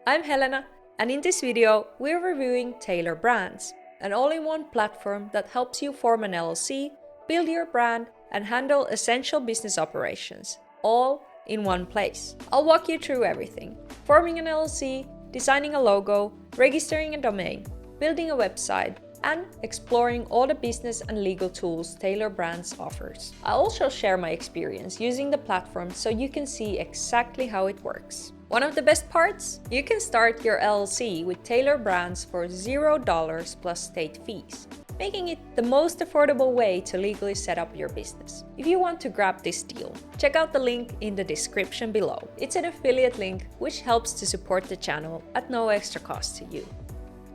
I'm Helena, and in this video, we're reviewing Tailor Brands, an all-in-one platform that helps you form an LLC, build your brand, and handle essential business operations, all in one place. I'll walk you through everything: forming an LLC, designing a logo, registering a domain, building a website, and exploring all the business and legal tools Tailor Brands offers. I'll also share my experience using the platform so you can see exactly how it works. One of the best parts? You can start your LLC with Tailor Brands for $0 plus state fees, making it the most affordable way to legally set up your business. If you want to grab this deal, check out the link in the description below. It's an affiliate link which helps to support the channel at no extra cost to you.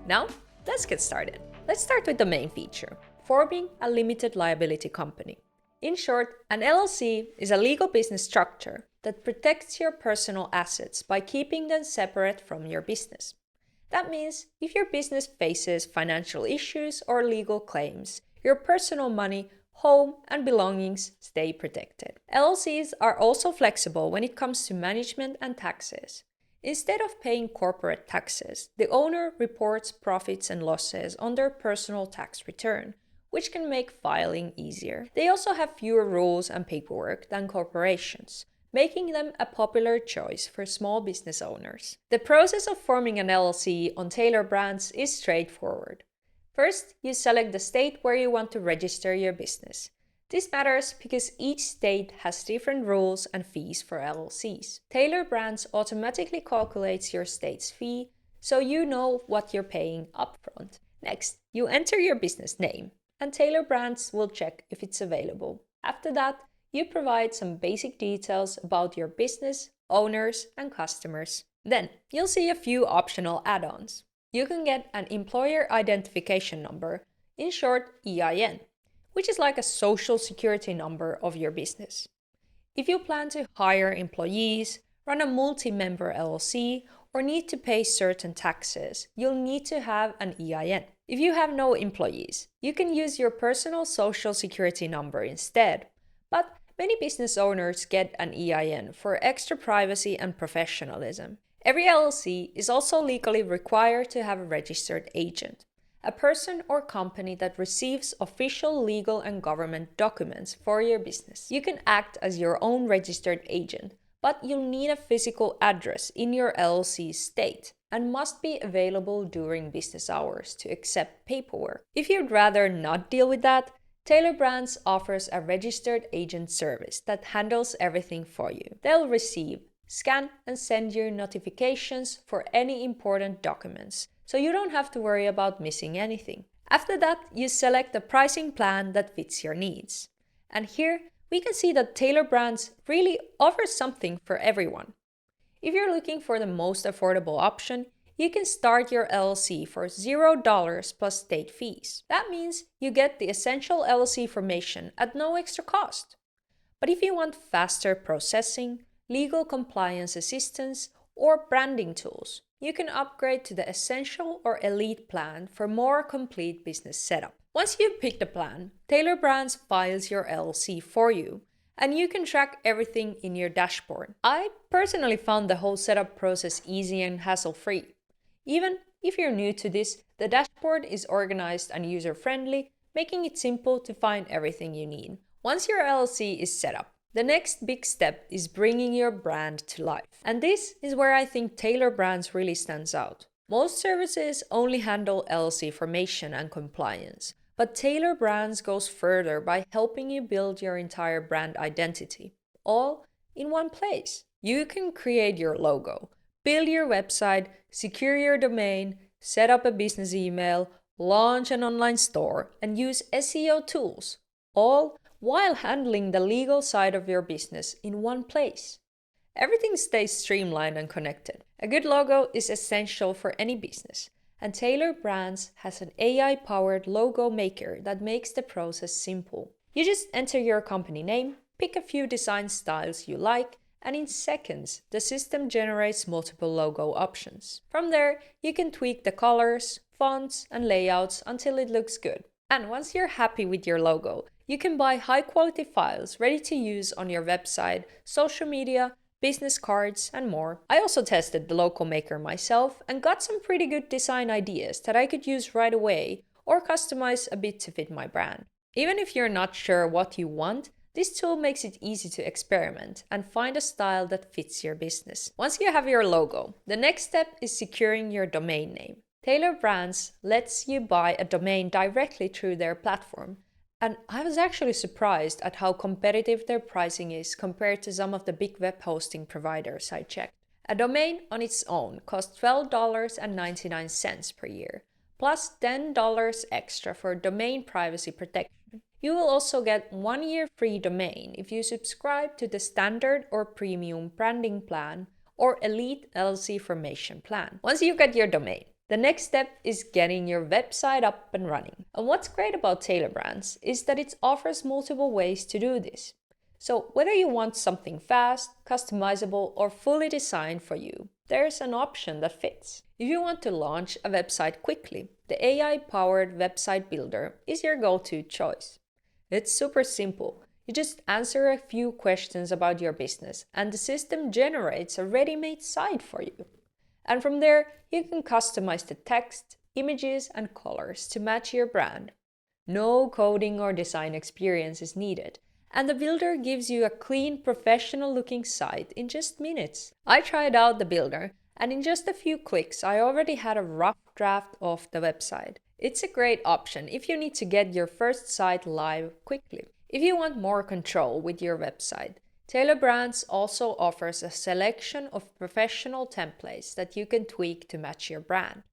Now, let's get started. Let's start with the main feature: forming a limited liability company. In short, an LLC is a legal business structure that protects your personal assets by keeping them separate from your business. That means if your business faces financial issues or legal claims, your personal money, home, and belongings stay protected. LLCs are also flexible when it comes to management and taxes. Instead of paying corporate taxes, the owner reports profits and losses on their personal tax return, which can make filing easier. They also have fewer rules and paperwork than corporations, making them a popular choice for small business owners. The process of forming an LLC on Tailor Brands is straightforward. First, you select the state where you want to register your business. This matters because each state has different rules and fees for LLCs. Tailor Brands automatically calculates your state's fee, so you know what you're paying upfront. Next, you enter your business name, and Tailor Brands will check if it's available. After that, you provide some basic details about your business, owners, and customers. Then, you'll see a few optional add-ons. You can get an employer identification number, in short EIN, which is like a social security number of your business. If you plan to hire employees, run a multi-member LLC, or need to pay certain taxes, you'll need to have an EIN. If you have no employees, you can use your personal social security number instead, but many business owners get an EIN for extra privacy and professionalism. Every LLC is also legally required to have a registered agent, a person or company that receives official legal and government documents for your business. You can act as your own registered agent, but you'll need a physical address in your LLC state and must be available during business hours to accept paperwork. If you'd rather not deal with that, Tailor Brands offers a registered agent service that handles everything for you. They'll receive, scan, and send you notifications for any important documents, so you don't have to worry about missing anything. After that, you select the pricing plan that fits your needs. And here, we can see that Tailor Brands really offers something for everyone. If you're looking for the most affordable option, you can start your LLC for $0 plus state fees. That means you get the essential LLC formation at no extra cost. But if you want faster processing, legal compliance assistance, or branding tools, you can upgrade to the Essential or Elite plan for more complete business setup. Once you've picked a plan, Tailor Brands files your LLC for you, and you can track everything in your dashboard. I personally found the whole setup process easy and hassle-free. Even if you're new to this, the dashboard is organized and user-friendly, making it simple to find everything you need. Once your LLC is set up, the next big step is bringing your brand to life. And this is where I think Tailor Brands really stands out. Most services only handle LLC formation and compliance, but Tailor Brands goes further by helping you build your entire brand identity, all in one place. You can create your logo, build your website, secure your domain, set up a business email, launch an online store, and use SEO tools, all while handling the legal side of your business in one place. Everything stays streamlined and connected. A good logo is essential for any business, and Tailor Brands has an AI-powered logo maker that makes the process simple. You just enter your company name, pick a few design styles you like, and in seconds, the system generates multiple logo options. From there, you can tweak the colors, fonts, and layouts until it looks good. And once you're happy with your logo, you can buy high-quality files ready to use on your website, social media, business cards, and more. I also tested the local maker myself and got some pretty good design ideas that I could use right away or customize a bit to fit my brand. Even if you're not sure what you want, this tool makes it easy to experiment and find a style that fits your business. Once you have your logo, the next step is securing your domain name. Tailor Brands lets you buy a domain directly through their platform, and I was actually surprised at how competitive their pricing is compared to some of the big web hosting providers I checked. A domain on its own costs $12.99 per year, plus $10 extra for domain privacy protection. You will also get 1 year free domain if you subscribe to the standard or premium branding plan or elite LLC formation plan. Once you get your domain, the next step is getting your website up and running. And what's great about Tailor Brands is that it offers multiple ways to do this. So whether you want something fast, customizable, or fully designed for you, there's an option that fits. If you want to launch a website quickly, the AI-powered website builder is your go-to choice. It's super simple. You just answer a few questions about your business and the system generates a ready-made site for you. And from there, you can customize the text, images, and colors to match your brand. No coding or design experience is needed, and the builder gives you a clean, professional-looking site in just minutes. I tried out the builder, and in just a few clicks, I already had a rough draft of the website. It's a great option if you need to get your first site live quickly. If you want more control with your website, Tailor Brands also offers a selection of professional templates that you can tweak to match your brand.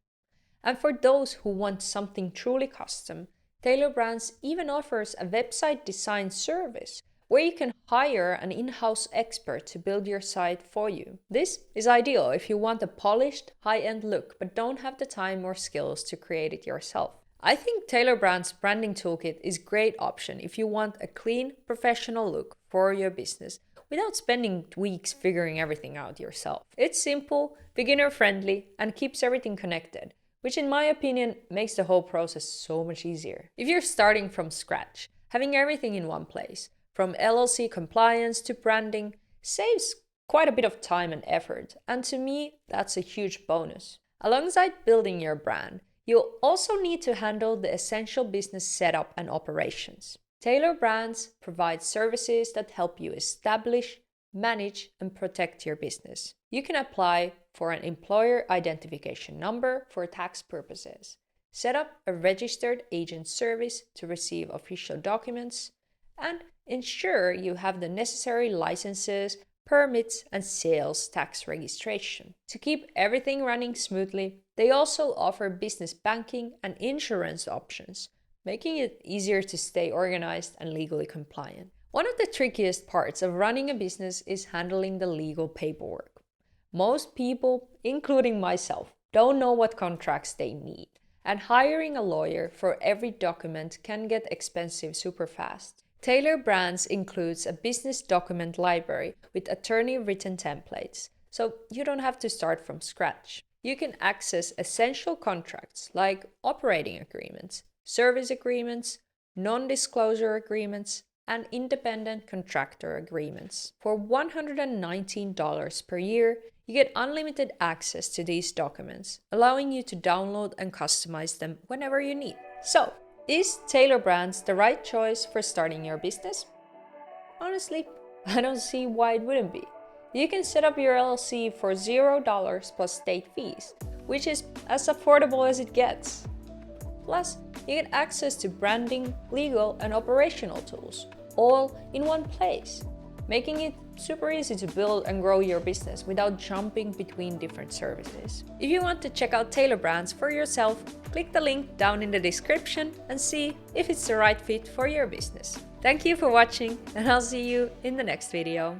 And for those who want something truly custom, Tailor Brands even offers a website design service where you can hire an in-house expert to build your site for you. This is ideal if you want a polished, high-end look but don't have the time or skills to create it yourself. I think Tailor Brands' Branding Toolkit is a great option if you want a clean, professional look for your business without spending weeks figuring everything out yourself. It's simple, beginner-friendly, and keeps everything connected, which in my opinion makes the whole process so much easier. If you're starting from scratch, having everything in one place, from LLC compliance to branding, saves quite a bit of time and effort, and to me, that's a huge bonus. Alongside building your brand, you'll also need to handle the essential business setup and operations. Tailor Brands provides services that help you establish, manage, and protect your business. You can apply for an employer identification number for tax purposes, set up a registered agent service to receive official documents, and ensure you have the necessary licenses, permits, and sales tax registration. To keep everything running smoothly, they also offer business banking and insurance options, making it easier to stay organized and legally compliant. One of the trickiest parts of running a business is handling the legal paperwork. Most people, including myself, don't know what contracts they need, and hiring a lawyer for every document can get expensive super fast. Tailor Brands includes a business document library with attorney-written templates, so you don't have to start from scratch. You can access essential contracts like operating agreements, service agreements, non-disclosure agreements, and independent contractor agreements. For $119 per year, you get unlimited access to these documents, allowing you to download and customize them whenever you need. So, is Tailor Brands the right choice for starting your business? Honestly, I don't see why it wouldn't be. You can set up your LLC for $0 plus state fees, which is as affordable as it gets. Plus, you get access to branding, legal, and operational tools, all in one place, making it super easy to build and grow your business without jumping between different services. If you want to check out Tailor Brands for yourself, click the link down in the description and see if it's the right fit for your business. Thank you for watching, and I'll see you in the next video.